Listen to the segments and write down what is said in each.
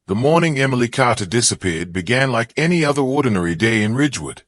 The morning Emily Carter disappeared began like any other ordinary day in Ridgewood.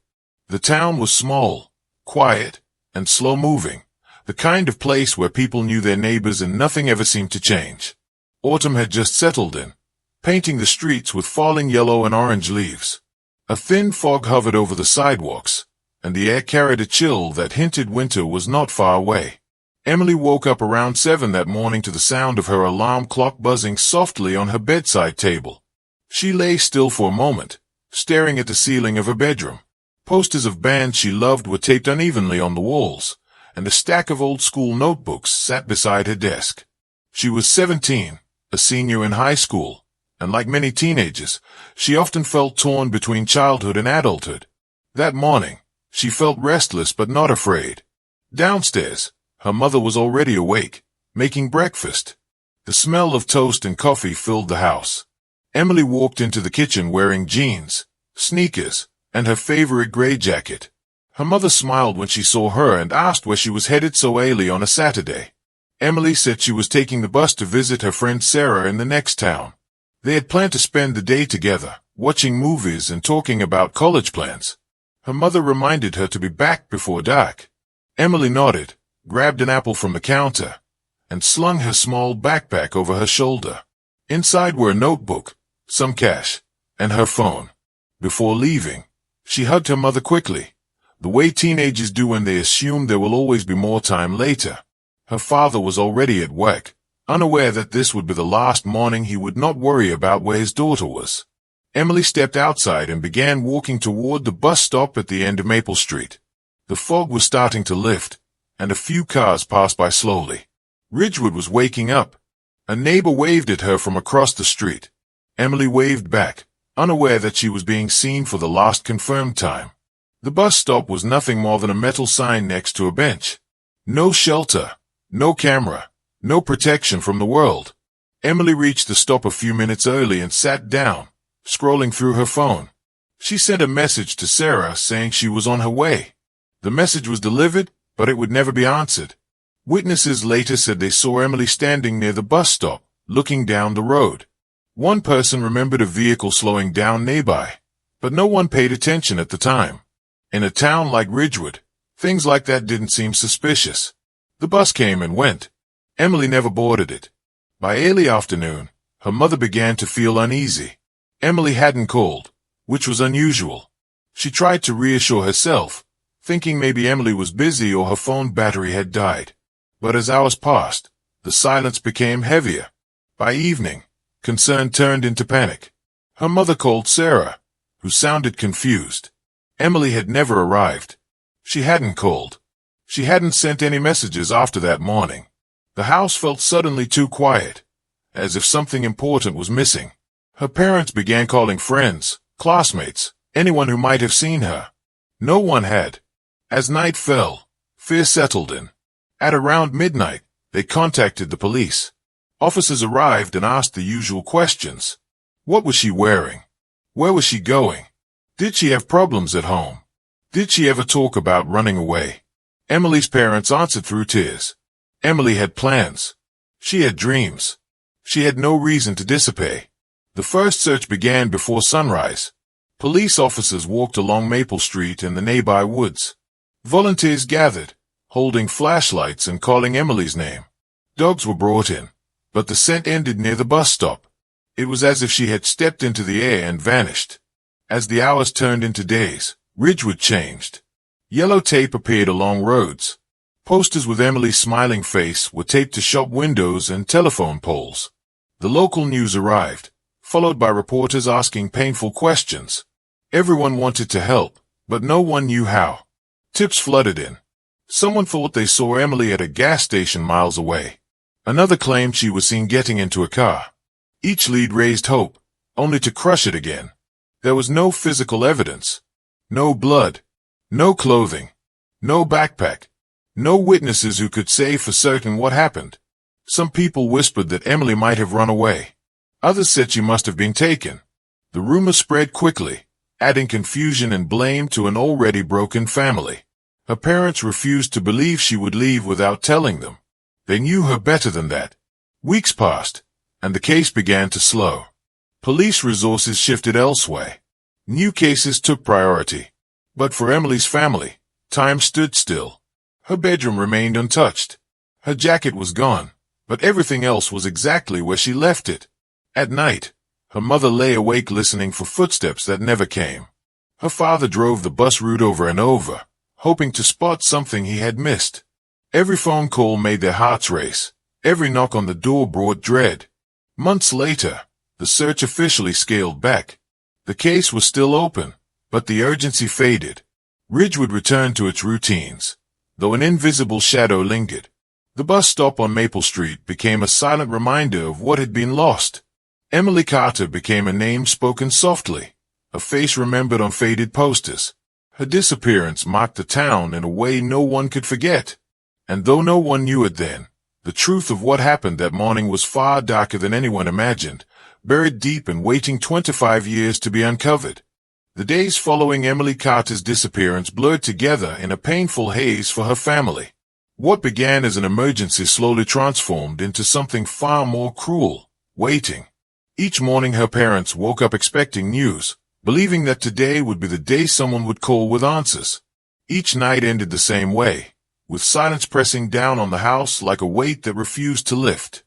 The town was small, quiet, and slow-moving, the kind of place where people knew their neighbors and nothing ever seemed to change. Autumn had just settled in, painting the streets with falling yellow and orange leaves. A thin fog hovered over the sidewalks, and the air carried a chill that hinted winter was not far away. Emily woke up around 7 that morning to the sound of her alarm clock buzzing softly on her bedside table. She lay still for a moment, staring at the ceiling of her bedroom. Posters of bands she loved were taped unevenly on the walls, and a stack of old-school notebooks sat beside her desk. She was 17, a senior in high school, and like many teenagers, she often felt torn between childhood and adulthood. That morning, she felt restless but not afraid. Downstairs, her mother was already awake, making breakfast. The smell of toast and coffee filled the house. Emily walked into the kitchen wearing jeans, sneakers, and her favorite gray jacket. Her mother smiled when she saw her and asked where she was headed so early on a Saturday. Emily said she was taking the bus to visit her friend Sarah in the next town. They had planned to spend the day together, watching movies and talking about college plans. Her mother reminded her to be back before dark. Emily nodded, grabbed an apple from the counter, and slung her small backpack over her shoulder. Inside were a notebook, some cash, and her phone. Before leaving, she hugged her mother quickly, the way teenagers do when they assume there will always be more time later. Her father was already at work, unaware that this would be the last morning he would not worry about where his daughter was. Emily stepped outside and began walking toward the bus stop at the end of Maple Street. The fog was starting to lift, and a few cars passed by slowly. Ridgewood was waking up. A neighbor waved at her from across the street. Emily waved back, unaware that she was being seen for the last confirmed time. The bus stop was nothing more than a metal sign next to a bench. No shelter, no camera, no protection from the world. Emily reached the stop a few minutes early and sat down, scrolling through her phone. She sent a message to Sarah saying she was on her way. The message was delivered, but it would never be answered. Witnesses later said they saw Emily standing near the bus stop, looking down the road. One person remembered a vehicle slowing down nearby, but no one paid attention at the time. In a town like Ridgewood, things like that didn't seem suspicious. The bus came and went. Emily never boarded it. By early afternoon, her mother began to feel uneasy. Emily hadn't called, which was unusual. She tried to reassure herself, thinking maybe Emily was busy or her phone battery had died. But as hours passed, the silence became heavier. By evening, concern turned into panic. Her mother called Sarah, who sounded confused. Emily had never arrived. She hadn't called. She hadn't sent any messages after that morning. The house felt suddenly too quiet, as if something important was missing. Her parents began calling friends, classmates, anyone who might have seen her. No one had. As night fell, fear settled in. At around midnight, they contacted the police. Officers arrived and asked the usual questions. What was she wearing? Where was she going? Did she have problems at home? Did she ever talk about running away? Emily's parents answered through tears. Emily had plans. She had dreams. She had no reason to disobey. The first search began before sunrise. Police officers walked along Maple Street and the nearby woods. Volunteers gathered, holding flashlights and calling Emily's name. Dogs were brought in, but the scent ended near the bus stop. It was as if she had stepped into the air and vanished. As the hours turned into days, Ridgewood changed. Yellow tape appeared along roads. Posters with Emily's smiling face were taped to shop windows and telephone poles. The local news arrived, followed by reporters asking painful questions. Everyone wanted to help, but no one knew how. Tips flooded in. Someone thought they saw Emily at a gas station miles away. Another claimed she was seen getting into a car. Each lead raised hope, only to crush it again. There was no physical evidence. No blood. No clothing. No backpack. No witnesses who could say for certain what happened. Some people whispered that Emily might have run away. Others said she must have been taken. The rumor spread quickly, adding confusion and blame to an already broken family. Her parents refused to believe she would leave without telling them. They knew her better than that. Weeks passed, and the case began to slow. Police resources shifted elsewhere. New cases took priority. But for Emily's family, time stood still. Her bedroom remained untouched. Her jacket was gone, but everything else was exactly where she left it. At night, her mother lay awake listening for footsteps that never came. Her father drove the bus route over and over, hoping to spot something he had missed. Every phone call made their hearts race. Every knock on the door brought dread. Months later, the search officially scaled back. The case was still open, but the urgency faded. Ridgewood returned to its routines, though an invisible shadow lingered. The bus stop on Maple Street became a silent reminder of what had been lost. Emily Carter became a name spoken softly, a face remembered on faded posters. Her disappearance marked the town in a way no one could forget. And though no one knew it then, the truth of what happened that morning was far darker than anyone imagined, buried deep and waiting 25 years to be uncovered. The days following Emily Carter's disappearance blurred together in a painful haze for her family. What began as an emergency slowly transformed into something far more cruel: waiting. Each morning her parents woke up expecting news, believing that today would be the day someone would call with answers. Each night ended the same way, with silence pressing down on the house like a weight that refused to lift.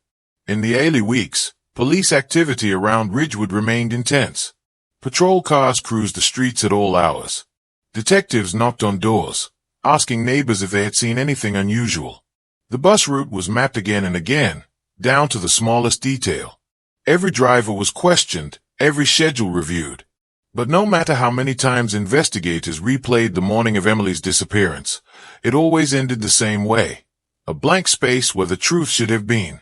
In the early weeks, police activity around Ridgewood remained intense. Patrol cars cruised the streets at all hours. Detectives knocked on doors, asking neighbors if they had seen anything unusual. The bus route was mapped again and again, down to the smallest detail. Every driver was questioned, every schedule reviewed. But no matter how many times investigators replayed the morning of Emily's disappearance, it always ended the same way: a blank space where the truth should have been.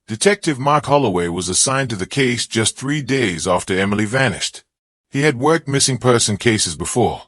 Detective Mark Holloway was assigned to the case just 3 days after Emily vanished. He had worked missing person cases before,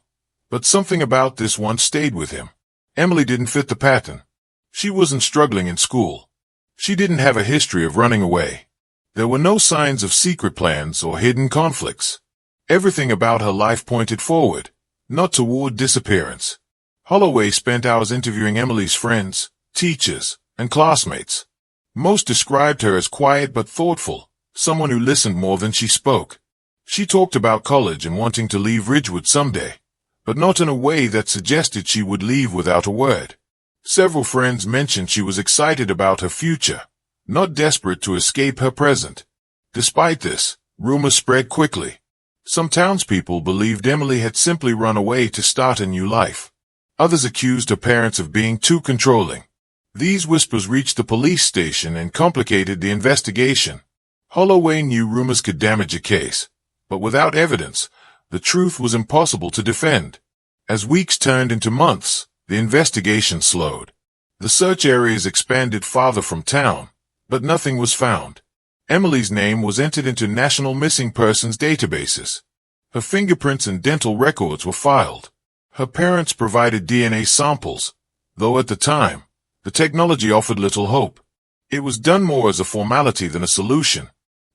but something about this one stayed with him. Emily didn't fit the pattern. She wasn't struggling in school. She didn't have a history of running away. There were no signs of secret plans or hidden conflicts. Everything about her life pointed forward, not toward disappearance. Holloway spent hours interviewing Emily's friends, teachers, and classmates. Most described her as quiet but thoughtful, someone who listened more than she spoke. She talked about college and wanting to leave Ridgewood someday, but not in a way that suggested she would leave without a word. Several friends mentioned she was excited about her future, not desperate to escape her present. Despite this, rumors spread quickly. Some townspeople believed Emily had simply run away to start a new life. Others accused her parents of being too controlling. These whispers reached the police station and complicated the investigation. Holloway knew rumors could damage a case, but without evidence, the truth was impossible to defend. As weeks turned into months, the investigation slowed. The search areas expanded farther from town, but nothing was found. Emily's name was entered into national missing persons databases. Her fingerprints and dental records were filed. Her parents provided DNA samples, though at the time, the technology offered little hope. It was done more as a formality than a solution.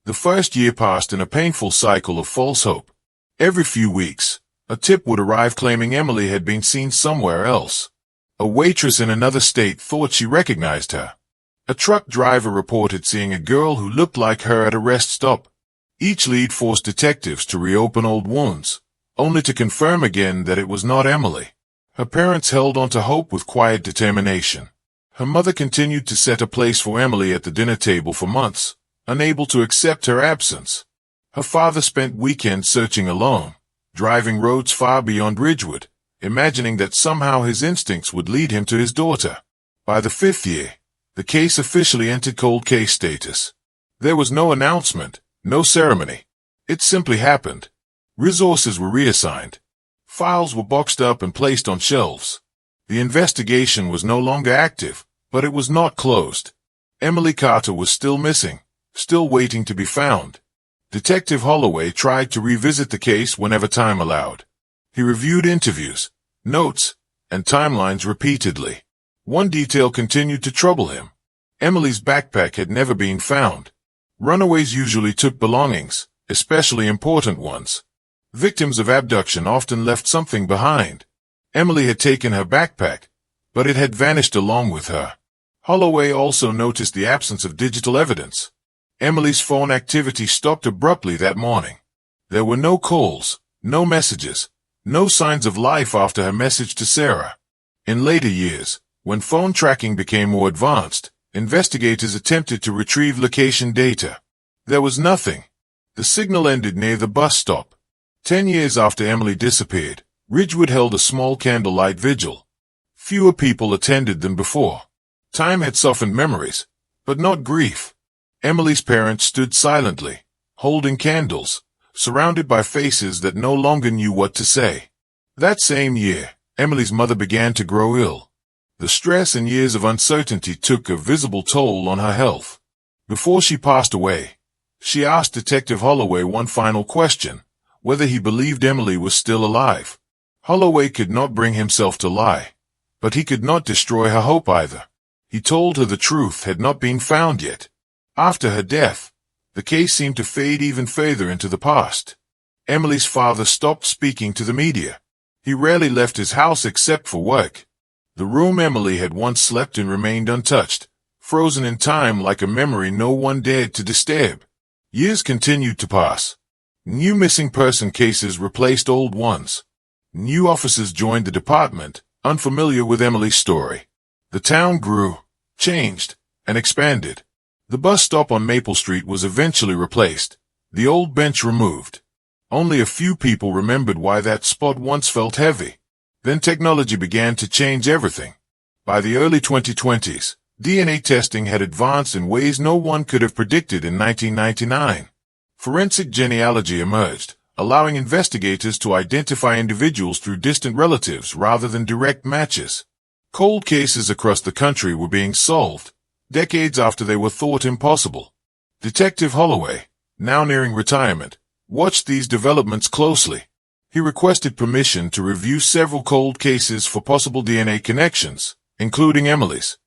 The first year passed in a painful cycle of false hope. Every few weeks, a tip would arrive claiming Emily had been seen somewhere else. A waitress in another state thought she recognized her. A truck driver reported seeing a girl who looked like her at a rest stop. Each lead forced detectives to reopen old wounds, only to confirm again that it was not Emily. Her parents held on to hope with quiet determination. Her mother continued to set a place for Emily at the dinner table for months, unable to accept her absence. Her father spent weekends searching alone, driving roads far beyond Ridgewood, imagining that somehow his instincts would lead him to his daughter. By the 5th year, the case officially entered cold case status. There was no announcement, no ceremony. It simply happened. Resources were reassigned. Files were boxed up and placed on shelves. The investigation was no longer active, but it was not closed. Emily Carter was still missing, still waiting to be found. Detective Holloway tried to revisit the case whenever time allowed. He reviewed interviews, notes, and timelines repeatedly. One detail continued to trouble him. Emily's backpack had never been found. Runaways usually took belongings, especially important ones. Victims of abduction often left something behind. Emily had taken her backpack, but it had vanished along with her. Holloway also noticed the absence of digital evidence. Emily's phone activity stopped abruptly that morning. There were no calls, no messages, no signs of life after her message to Sarah. In later years, when phone tracking became more advanced, investigators attempted to retrieve location data. There was nothing. The signal ended near the bus stop. 10 years after Emily disappeared, Ridgewood held a small candlelight vigil. Fewer people attended than before. Time had softened memories, but not grief. Emily's parents stood silently, holding candles, surrounded by faces that no longer knew what to say. That same year, Emily's mother began to grow ill. The stress and years of uncertainty took a visible toll on her health. Before she passed away, she asked Detective Holloway one final question, whether he believed Emily was still alive. Holloway could not bring himself to lie, but he could not destroy her hope either. He told her the truth had not been found yet. After her death, the case seemed to fade even further into the past. Emily's father stopped speaking to the media. He rarely left his house except for work. The room Emily had once slept in remained untouched, frozen in time like a memory no one dared to disturb. Years continued to pass. New missing person cases replaced old ones. New officers joined the department, unfamiliar with Emily's story. The town grew, changed, and expanded. The bus stop on Maple Street was eventually replaced, the old bench removed. Only a few people remembered why that spot once felt heavy. Then technology began to change everything. By the early 2020s, DNA testing had advanced in ways no one could have predicted in 1999. Forensic genealogy emerged, allowing investigators to identify individuals through distant relatives rather than direct matches. Cold cases across the country were being solved, decades after they were thought impossible. Detective Holloway, now nearing retirement, watched these developments closely. He requested permission to review several cold cases for possible DNA connections, including Emily's.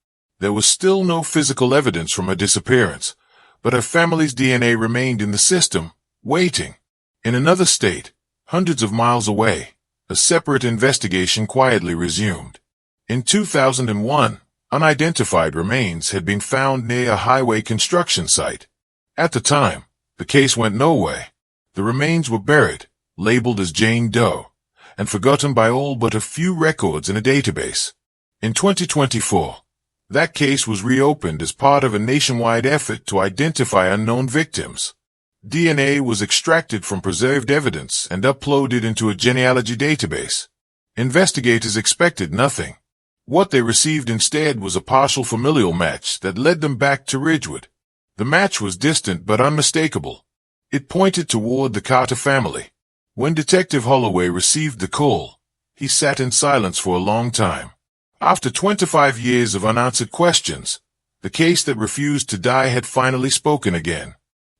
There was still no physical evidence from her disappearance, but her family's DNA remained in the system, waiting. In another state, hundreds of miles away, a separate investigation quietly resumed. In 2001, unidentified remains had been found near a highway construction site. At the time, the case went nowhere. The remains were buried, labeled as Jane Doe, and forgotten by all but a few records in a database. In 2024, that case was reopened as part of a nationwide effort to identify unknown victims. DNA was extracted from preserved evidence and uploaded into a genealogy database. Investigators expected nothing. What they received instead was a partial familial match that led them back to Ridgewood. The match was distant but unmistakable. It pointed toward the Carter family. When Detective Holloway received the call, he sat in silence for a long time. After 25 years of unanswered questions, the case that refused to die had finally spoken again.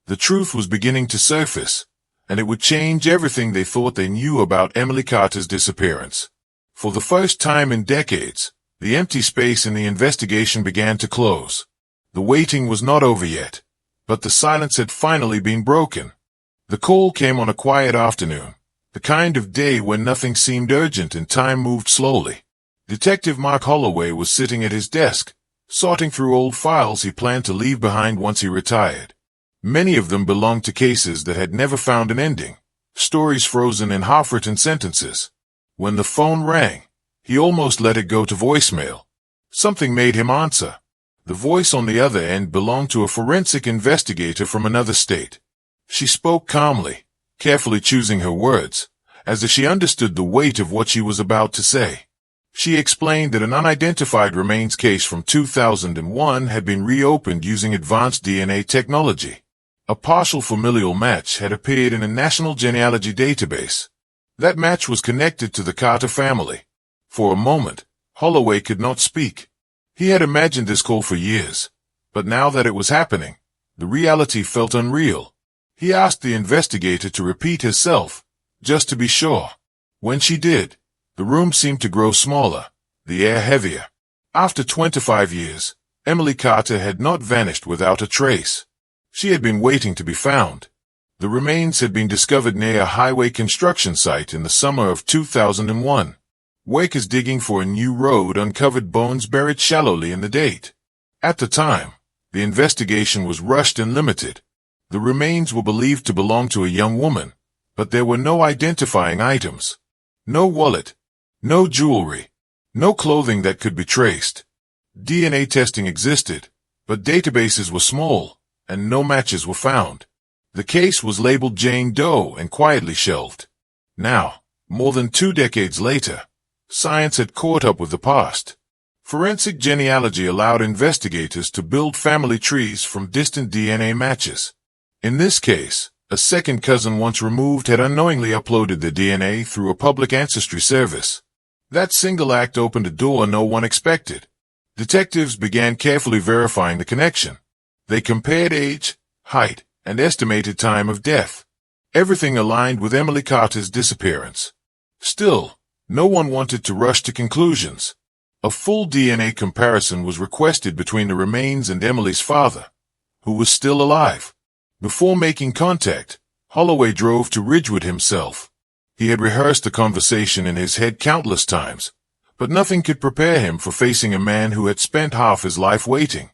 The truth was beginning to surface, and it would change everything they thought they knew about Emily Carter's disappearance. For the first time in decades, the empty space in the investigation began to close. The waiting was not over yet, but the silence had finally been broken. The call came on a quiet afternoon, the kind of day when nothing seemed urgent and time moved slowly. Detective Mark Holloway was sitting at his desk, sorting through old files he planned to leave behind once he retired. Many of them belonged to cases that had never found an ending, stories frozen in half-written sentences. When the phone rang, he almost let it go to voicemail. Something made him answer. The voice on the other end belonged to a forensic investigator from another state. She spoke calmly, carefully choosing her words, as if she understood the weight of what she was about to say. She explained that an unidentified remains case from 2001 had been reopened using advanced DNA technology. A partial familial match had appeared in a national genealogy database. That match was connected to the Carter family. For a moment, Holloway could not speak. He had imagined this call for years, but now that it was happening, the reality felt unreal. He asked the investigator to repeat herself, just to be sure. When she did, the room seemed to grow smaller, the air heavier. After 25 years, Emily Carter had not vanished without a trace. She had been waiting to be found. The remains had been discovered near a highway construction site in the summer of 2001. Workers digging for a new road uncovered bones buried shallowly in the date. At the time, The investigation was rushed and limited. The remains were believed to belong to a young woman, but there were no identifying items. No wallet, no jewelry, no clothing that could be traced. DNA testing existed, but databases were small, and no matches were found. The case was labeled Jane Doe and quietly shelved. Now, more than 2 decades later, science had caught up with the past. Forensic genealogy allowed investigators to build family trees from distant DNA matches. In this case, a second cousin once removed had unknowingly uploaded their DNA through a public ancestry service. That single act opened a door no one expected. Detectives began carefully verifying the connection. They compared age, height, and estimated time of death. Everything aligned with Emily Carter's disappearance. Still, no one wanted to rush to conclusions. A full DNA comparison was requested between the remains and Emily's father, who was still alive. Before making contact, Holloway drove to Ridgewood himself. He had rehearsed the conversation in his head countless times, but nothing could prepare him for facing a man who had spent half his life waiting.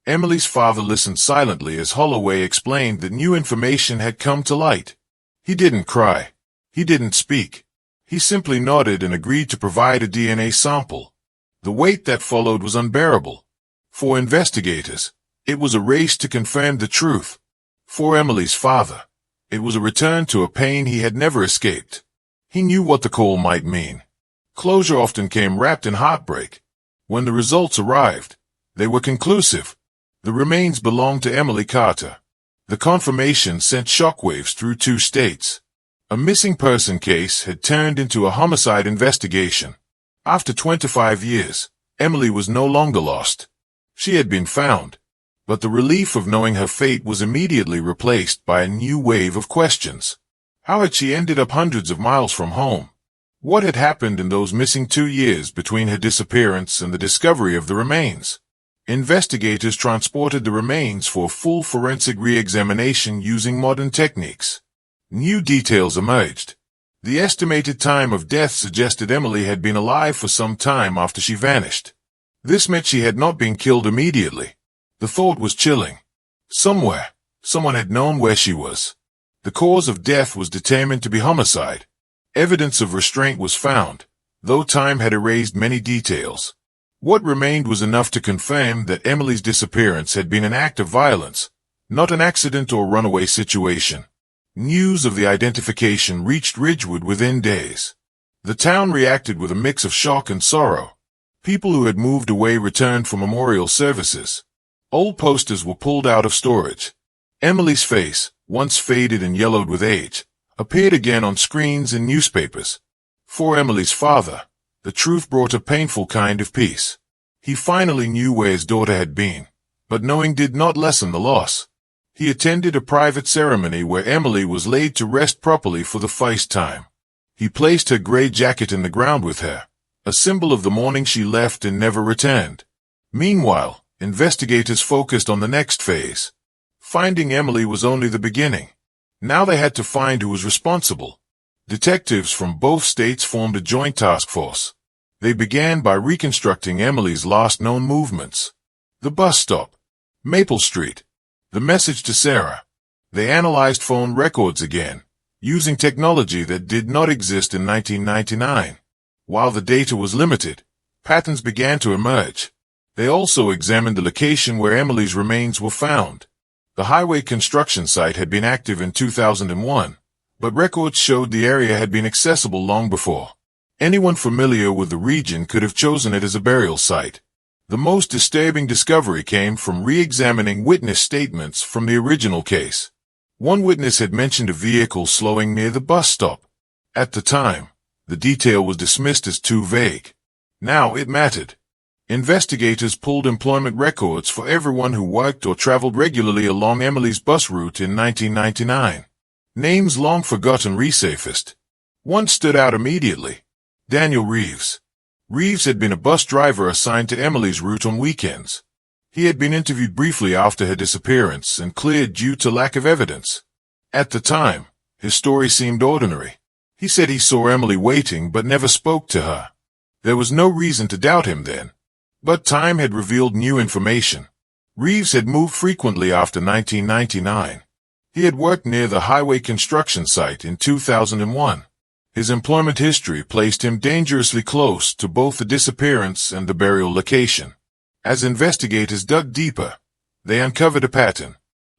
Emily's father listened silently as Holloway explained that new information had come to light. He didn't cry. He didn't speak. He simply nodded and agreed to provide a DNA sample. The wait that followed was unbearable. For investigators, it was a race to confirm the truth. For Emily's father, it was a return to a pain he had never escaped. He knew what the call might mean. Closure often came wrapped in heartbreak. When the results arrived, they were conclusive. The remains belonged to Emily Carter. The confirmation sent shockwaves through 2 states. A missing person case had turned into a homicide investigation. After 25 years, Emily was no longer lost. She had been found. But the relief of knowing her fate was immediately replaced by a new wave of questions. How had she ended up hundreds of miles from home? What had happened in those missing 2 years between her disappearance and the discovery of the remains? Investigators transported the remains for a full forensic re-examination using modern techniques. New details emerged. The estimated time of death suggested Emily had been alive for some time after she vanished. This meant she had not been killed immediately. The thought was chilling. Somewhere, someone had known where she was. The cause of death was determined to be homicide. Evidence of restraint was found, though time had erased many details. What remained was enough to confirm that Emily's disappearance had been an act of violence, not an accident or runaway situation. News of the identification reached Ridgewood within days. The town reacted with a mix of shock and sorrow. People who had moved away returned for memorial services. Old posters were pulled out of storage. Emily's face, once faded and yellowed with age, appeared again on screens and newspapers. For Emily's father, the truth brought a painful kind of peace. He finally knew where his daughter had been, but knowing did not lessen the loss. He attended a private ceremony where Emily was laid to rest properly for the first time. He placed her gray jacket in the ground with her, a symbol of the morning she left and never returned. Meanwhile, investigators focused on the next phase. Finding Emily was only the beginning. Now they had to find who was responsible. Detectives from both states formed a joint task force. They began by reconstructing Emily's last known movements. The bus stop, Maple Street, the message to Sarah. They analyzed phone records again, using technology that did not exist in 1999. While the data was limited, patterns began to emerge. They also examined the location where Emily's remains were found. The highway construction site had been active in 2001, but records showed the area had been accessible long before. Anyone familiar with the region could have chosen it as a burial site. The most disturbing discovery came from re-examining witness statements from the original case. One witness had mentioned a vehicle slowing near the bus stop. At the time, the detail was dismissed as too vague. Now it mattered. Investigators pulled employment records for everyone who worked or traveled regularly along Emily's bus route in 1999. Names long forgotten resurfaced. One stood out immediately. Daniel Reeves. Reeves had been a bus driver assigned to Emily's route on weekends. He had been interviewed briefly after her disappearance and cleared due to lack of evidence. At the time, his story seemed ordinary. He said he saw Emily waiting but never spoke to her. There was no reason to doubt him then. But time had revealed new information. Reeves had moved frequently after 1999. He had worked near the highway construction site in 2001. His employment history placed him dangerously close to both the disappearance and the burial location. As investigators dug deeper, they uncovered a pattern.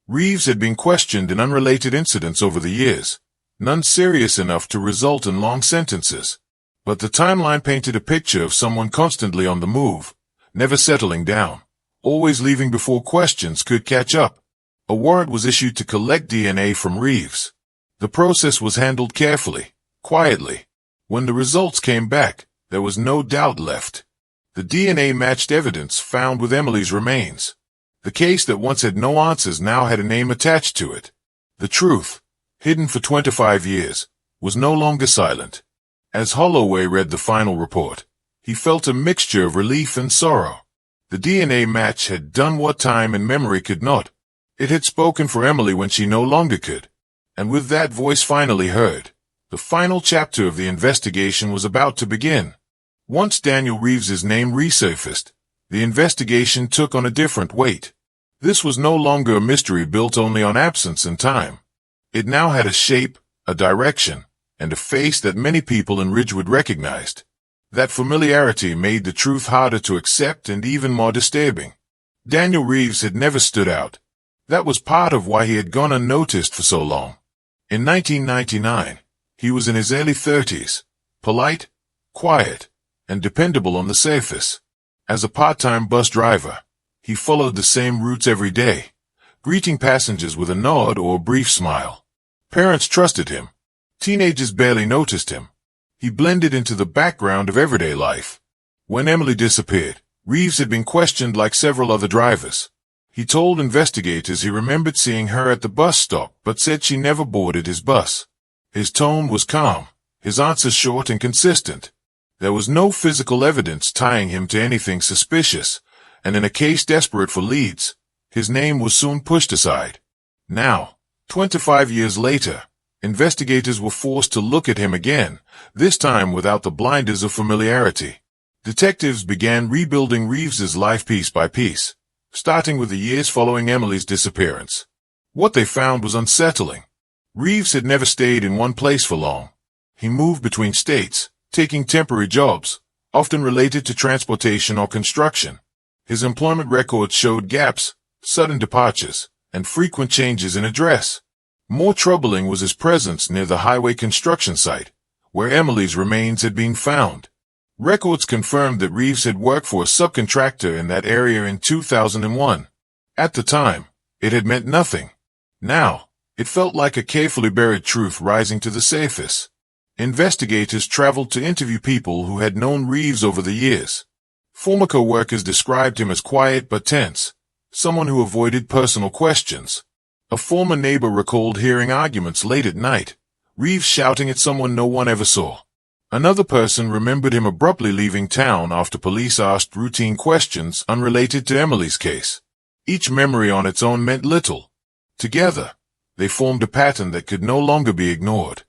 Reeves had been questioned in unrelated incidents over the years, none serious enough to result in long sentences. But the timeline painted a picture of someone constantly on the move, never settling down, always leaving before questions could catch up. A warrant was issued to collect DNA from Reeves. The process was handled carefully, quietly. When the results came back, there was no doubt left. The DNA matched evidence found with Emily's remains. The case that once had no answers now had a name attached to it. The truth, hidden for 25 years, was no longer silent. As Holloway read the final report, he felt a mixture of relief and sorrow. The DNA match had done what time and memory could not. It had spoken for Emily when she no longer could. And with that voice finally heard, the final chapter of the investigation was about to begin. Once Daniel Reeves's name resurfaced, the investigation took on a different weight. This was no longer a mystery built only on absence and time. It now had a shape, a direction, and a face that many people in Ridgewood recognized. That familiarity made the truth harder to accept and even more disturbing. Daniel Reeves had never stood out. That was part of why he had gone unnoticed for so long. In 1999, he was in his early 30s, polite, quiet, and dependable on the surface. As a part-time bus driver, he followed the same routes every day, greeting passengers with a nod or a brief smile. Parents trusted him. Teenagers barely noticed him. He blended into the background of everyday life. When Emily disappeared, Reeves had been questioned like several other drivers. He told investigators he remembered seeing her at the bus stop but said she never boarded his bus. His tone was calm, his answers short and consistent. There was no physical evidence tying him to anything suspicious, and in a case desperate for leads, his name was soon pushed aside. Now, 25 years later, investigators were forced to look at him again, this time without the blinders of familiarity. Detectives began rebuilding Reeves's life piece by piece, starting with the years following Emily's disappearance. What they found was unsettling. Reeves had never stayed in one place for long. He moved between states, taking temporary jobs, often related to transportation or construction. His employment records showed gaps, sudden departures, and frequent changes in address. More troubling was his presence near the highway construction site, where Emily's remains had been found. Records confirmed that Reeves had worked for a subcontractor in that area in 2001. At the time, it had meant nothing. Now, it felt like a carefully buried truth rising to the surface. Investigators traveled to interview people who had known Reeves over the years. Former co-workers described him as quiet but tense, someone who avoided personal questions. A former neighbor recalled hearing arguments late at night, Reeves shouting at someone no one ever saw. Another person remembered him abruptly leaving town after police asked routine questions unrelated to Emily's case. Each memory on its own meant little. Together, they formed a pattern that could no longer be ignored.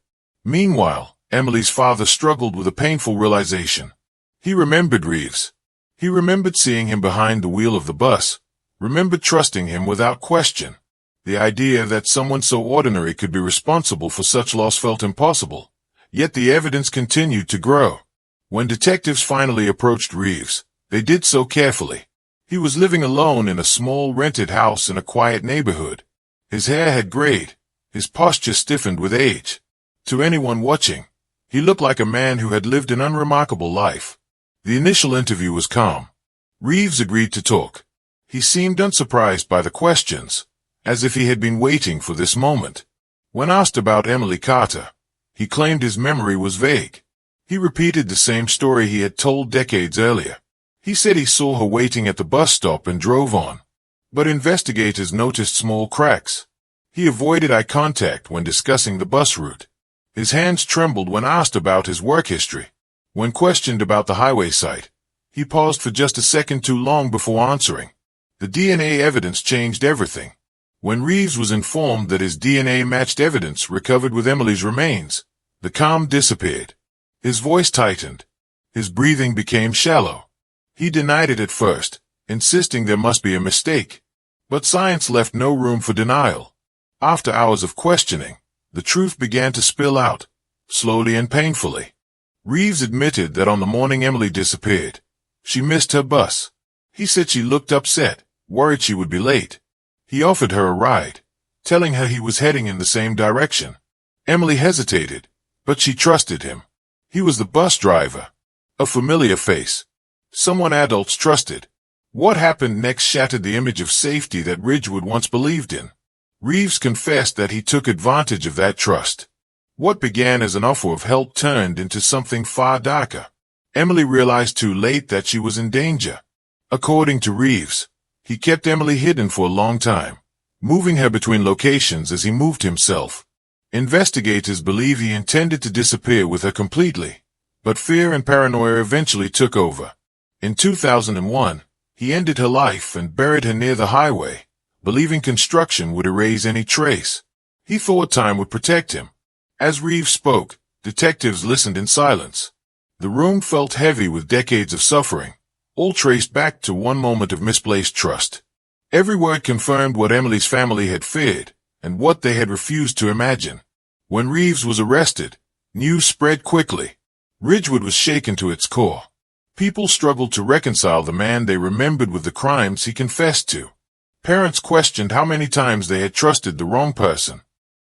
Meanwhile, Emily's father struggled with a painful realization. He remembered Reeves. He remembered seeing him behind the wheel of the bus, remembered trusting him without question. The idea that someone so ordinary could be responsible for such loss felt impossible. Yet the evidence continued to grow. When detectives finally approached Reeves, they did so carefully. He was living alone in a small rented house in a quiet neighborhood. His hair had grayed, his posture stiffened with age. To anyone watching, he looked like a man who had lived an unremarkable life. The initial interview was calm. Reeves agreed to talk. He seemed unsurprised by the questions, as if he had been waiting for this moment. When asked about Emily Carter, he claimed his memory was vague. He repeated the same story he had told decades earlier. He said he saw her waiting at the bus stop and drove on. But investigators noticed small cracks. He avoided eye contact when discussing the bus route. His hands trembled when asked about his work history. When questioned about the highway site, he paused for just a second too long before answering. The DNA evidence changed everything. When Reeves was informed that his DNA matched evidence recovered with Emily's remains, the calm disappeared. His voice tightened. His breathing became shallow. He denied it at first, insisting there must be a mistake. But science left no room for denial. After hours of questioning, the truth began to spill out, slowly and painfully. Reeves admitted that on the morning Emily disappeared, she missed her bus. He said she looked upset, worried she would be late. He offered her a ride, telling her he was heading in the same direction. Emily hesitated, but she trusted him. He was the bus driver, a familiar face, someone adults trusted. What happened next shattered the image of safety that Ridgewood once believed in. Reeves confessed that he took advantage of that trust. What began as an offer of help turned into something far darker. Emily realized too late that she was in danger. According to Reeves, he kept Emily hidden for a long time, moving her between locations as he moved himself. Investigators believe he intended to disappear with her completely, but fear and paranoia eventually took over. In 2001, he ended her life and buried her near the highway, believing construction would erase any trace. He thought time would protect him. As Reeves spoke, detectives listened in silence. The room felt heavy with decades of suffering, all traced back to one moment of misplaced trust. Every word confirmed what Emily's family had feared, and what they had refused to imagine. When Reeves was arrested, news spread quickly. Ridgewood was shaken to its core. People struggled to reconcile the man they remembered with the crimes he confessed to. Parents questioned how many times they had trusted the wrong person.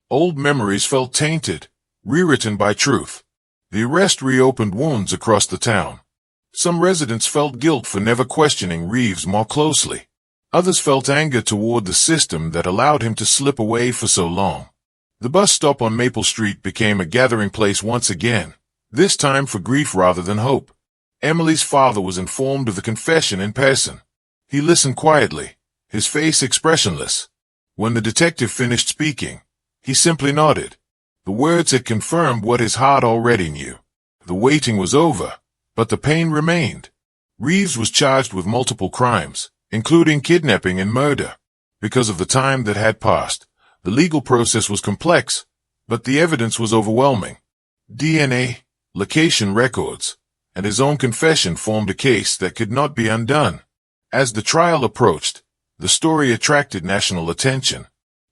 Old memories felt tainted, rewritten by truth. The arrest reopened wounds across the town. Some residents felt guilt for never questioning Reeves more closely. Others felt anger toward the system that allowed him to slip away for so long. The bus stop on Maple Street became a gathering place once again, this time for grief rather than hope. Emily's father was informed of the confession in person. He listened quietly, his face expressionless. When the detective finished speaking, he simply nodded. The words had confirmed what his heart already knew. The waiting was over, but the pain remained. Reeves was charged with multiple crimes, including kidnapping and murder. Because of the time that had passed, the legal process was complex, but the evidence was overwhelming. DNA, location records, and his own confession formed a case that could not be undone. As the trial approached, the story attracted national attention.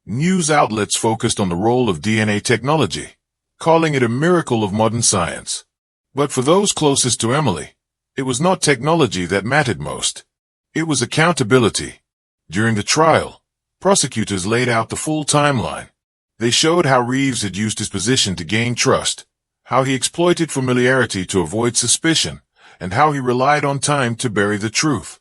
News outlets focused on the role of DNA technology, calling it a miracle of modern science. But for those closest to Emily, it was not technology that mattered most. It was accountability. During the trial, prosecutors laid out the full timeline. They showed how Reeves had used his position to gain trust, how he exploited familiarity to avoid suspicion, and how he relied on time to bury the truth.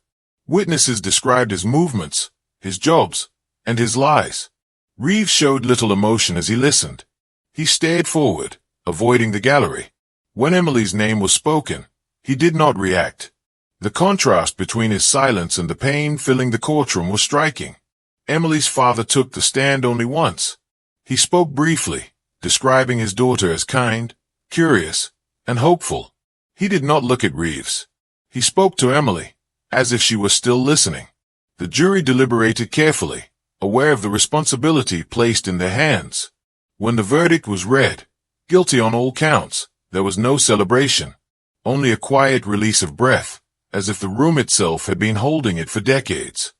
Witnesses described his movements, his jobs, and his lies. Reeves showed little emotion as he listened. He stared forward, avoiding the gallery. When Emily's name was spoken, he did not react. The contrast between his silence and the pain filling the courtroom was striking. Emily's father took the stand only once. He spoke briefly, describing his daughter as kind, curious, and hopeful. He did not look at Reeves. He spoke to Emily, as if she was still listening. The jury deliberated carefully, aware of the responsibility placed in their hands. When the verdict was read, guilty on all counts, there was no celebration, only a quiet release of breath, as if the room itself had been holding it for decades.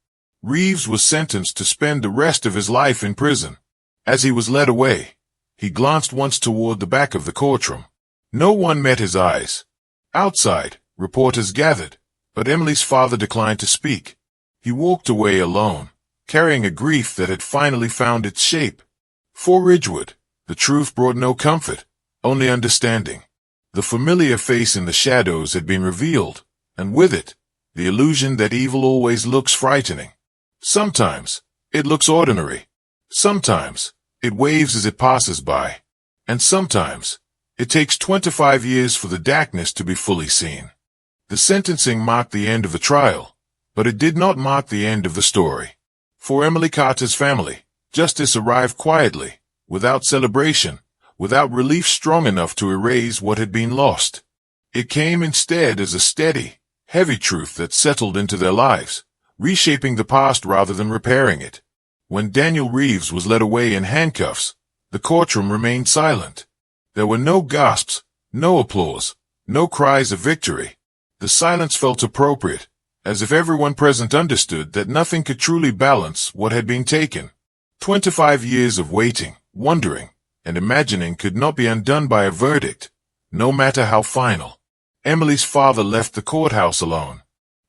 Reeves was sentenced to spend the rest of his life in prison. As he was led away, he glanced once toward the back of the courtroom. No one met his eyes. Outside, reporters gathered, but Emily's father declined to speak. He walked away alone, carrying a grief that had finally found its shape. For Ridgewood, the truth brought no comfort, only understanding. The familiar face in the shadows had been revealed, and with it, the illusion that evil always looks frightening. Sometimes, it looks ordinary. Sometimes, it waves as it passes by. And sometimes, it takes 25 years for the darkness to be fully seen. The sentencing marked the end of the trial, but it did not mark the end of the story. For Emily Carter's family, justice arrived quietly, without celebration, without relief strong enough to erase what had been lost. It came instead as a steady, heavy truth that settled into their lives, reshaping the past rather than repairing it. When Daniel Reeves was led away in handcuffs, the courtroom remained silent. There were no gasps, no applause, no cries of victory. The silence felt appropriate, as if everyone present understood that nothing could truly balance what had been taken. 25 years of waiting, wondering, and imagining could not be undone by a verdict, no matter how final. Emily's father left the courthouse alone.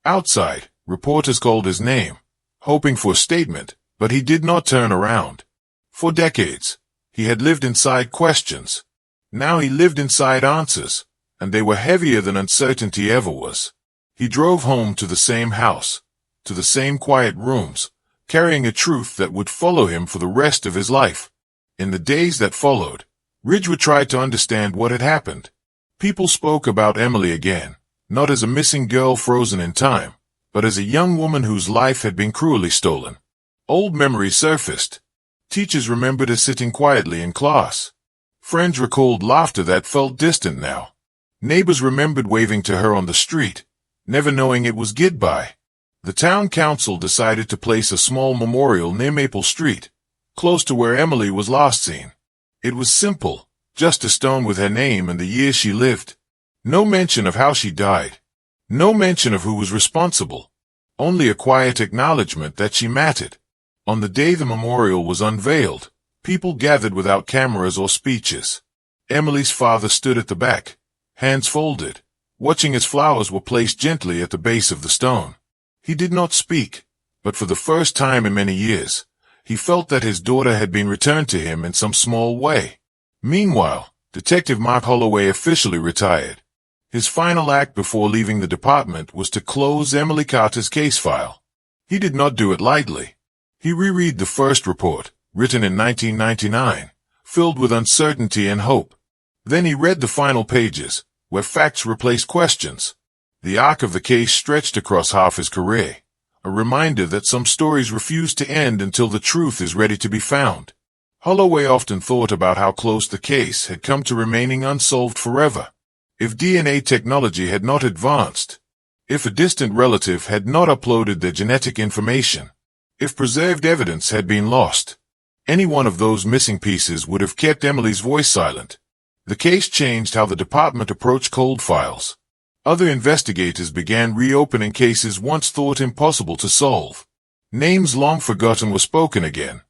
Outside, reporters called his name, hoping for a statement, but he did not turn around. For decades, he had lived inside questions. Now he lived inside answers, and they were heavier than uncertainty ever was. He drove home to the same house, to the same quiet rooms, carrying a truth that would follow him for the rest of his life. In the days that followed, Ridgewood tried to understand what had happened. People spoke about Emily again, not as a missing girl frozen in time, but as a young woman whose life had been cruelly stolen. Old memories surfaced. Teachers remembered her sitting quietly in class. Friends recalled laughter that felt distant now. Neighbors remembered waving to her on the street, never knowing it was goodbye. The town council decided to place a small memorial near Maple Street, close to where Emily was last seen. It was simple, just a stone with her name and the year she lived. No mention of how she died. No mention of who was responsible. Only a quiet acknowledgement that she mattered. On the day the memorial was unveiled, people gathered without cameras or speeches. Emily's father stood at the back, hands folded, watching as flowers were placed gently at the base of the stone. He did not speak, but for the first time in many years, he felt that his daughter had been returned to him in some small way. Meanwhile, Detective Mark Holloway officially retired. His final act before leaving the department was to close Emily Carter's case file. He did not do it lightly. He reread the first report, written in 1999, filled with uncertainty and hope. Then he read the final pages, where facts replaced questions. The arc of the case stretched across half his career, a reminder that some stories refuse to end until the truth is ready to be found. Holloway often thought about how close the case had come to remaining unsolved forever. If DNA technology had not advanced, if a distant relative had not uploaded their genetic information, if preserved evidence had been lost, any one of those missing pieces would have kept Emily's voice silent. The case changed how the department approached cold files. Other investigators began reopening cases once thought impossible to solve. Names long forgotten were spoken again.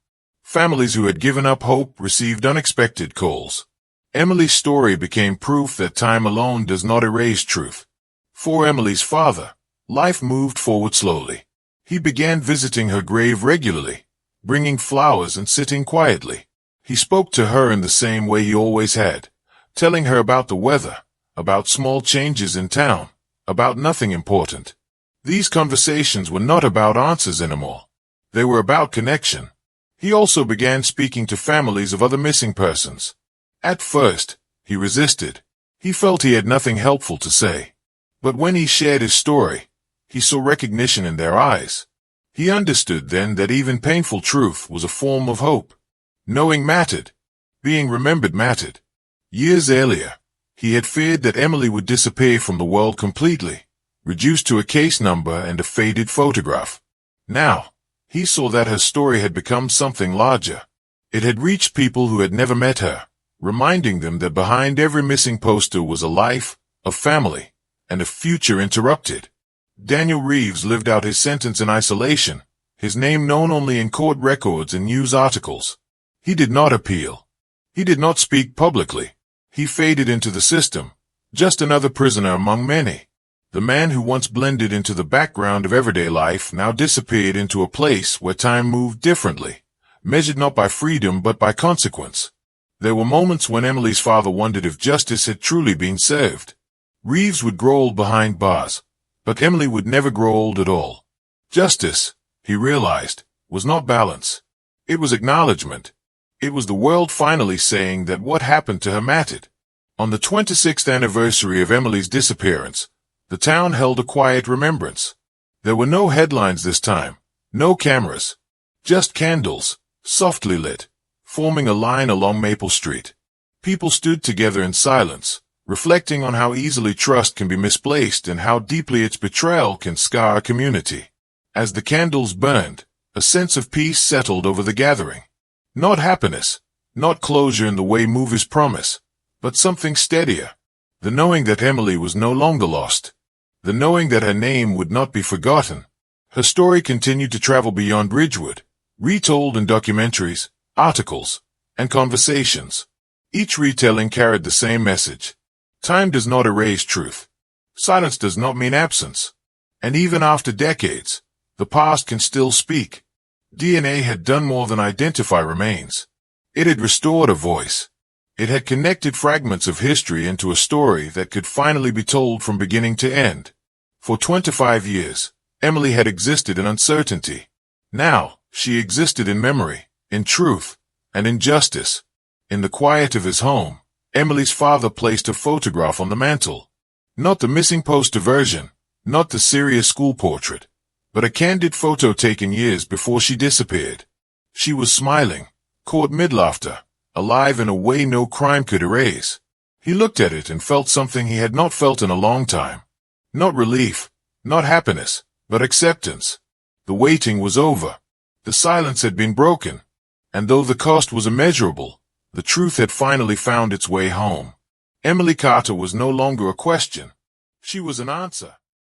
Families who had given up hope received unexpected calls. Emily's story became proof that time alone does not erase truth. For Emily's father, life moved forward slowly. He began visiting her grave regularly, bringing flowers and sitting quietly. He spoke to her in the same way he always had, telling her about the weather, about small changes in town, about nothing important. These conversations were not about answers anymore. They were about connection. He also began speaking to families of other missing persons. At first, he resisted. He felt he had nothing helpful to say. But when he shared his story, he saw recognition in their eyes. He understood then that even painful truth was a form of hope. Knowing mattered. Being remembered mattered. Years earlier, he had feared that Emily would disappear from the world completely, reduced to a case number and a faded photograph. Now, he saw that her story had become something larger. It had reached people who had never met her, reminding them that behind every missing poster was a life, a family, and a future interrupted. Daniel Reeves lived out his sentence in isolation, his name known only in court records and news articles. He did not appeal. He did not speak publicly. He faded into the system, just another prisoner among many. The man who once blended into the background of everyday life now disappeared into a place where time moved differently, measured not by freedom but by consequence. There were moments when Emily's father wondered if justice had truly been served. Reeves would grow old behind bars, but Emily would never grow old at all. Justice, he realized, was not balance. It was acknowledgement. It was the world finally saying that what happened to her mattered. On the 26th anniversary of Emily's disappearance, the town held a quiet remembrance. There were no headlines this time, no cameras, just candles, softly lit, forming a line along Maple Street. People stood together in silence, reflecting on how easily trust can be misplaced and how deeply its betrayal can scar a community. As the candles burned, a sense of peace settled over the gathering. Not happiness, not closure in the way movies promise, but something steadier. The knowing that Emily was no longer lost. the knowing that her name would not be forgotten. Her story continued to travel beyond Ridgewood, retold in documentaries, articles, and conversations. Each retelling carried the same message. Time does not erase truth. Silence does not mean absence. And even after decades, the past can still speak. DNA had done more than identify remains. It had restored a voice. It had connected fragments of history into a story that could finally be told from beginning to end. For 25 years, Emily had existed in uncertainty. Now, she existed in memory, in truth, and in justice. In the quiet of his home, Emily's father placed a photograph on the mantel. Not the missing poster version, not the serious school portrait, but a candid photo taken years before she disappeared. She was smiling, caught mid-laughter, alive in a way no crime could erase. He looked at it and felt something he had not felt in a long time. Not relief, not happiness, but acceptance. The waiting was over. The silence had been broken. And though the cost was immeasurable, the truth had finally found its way home. Emily Carter was no longer a question. She was an answer.